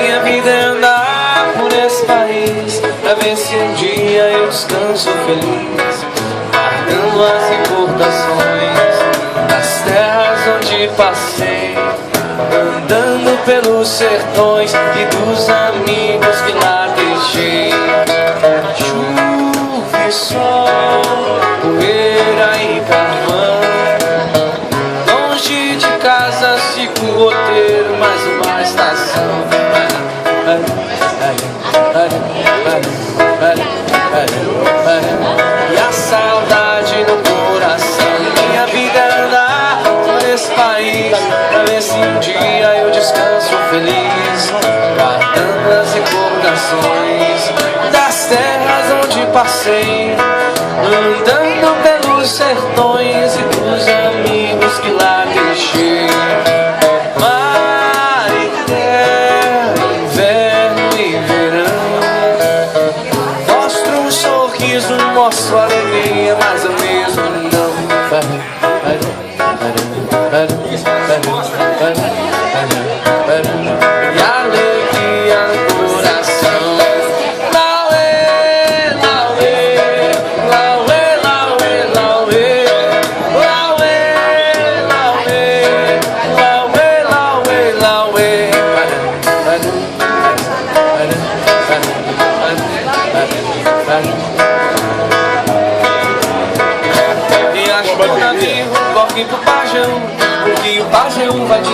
Minha vida é andar por esse país, pra ver se um dia eu descanso feliz, guardando as recordações das terras onde passei, andando pelos sertões e dos amigos que lá deixei. Chuva e sol, poeira e carvão, longe de casa fica um roteiro, mais uma estação. E a saudade no coração. Minha vida é andar por esse país, pra ver se um dia eu descanso feliz, guardando as recordações das terras onde passei, andando pelos sertões e dos amigos que lá deixei. Mar e terra, inverno e verão, mostro um sorriso, mostro alegria, mas eu mesmo não. E alegria no coração. Lauê, lauê, lauê, lauê, lauê, lauê, lauê, lauê, lauê, lauê. E acho que o navio corre pro Pajeú, porque o Pajeú vai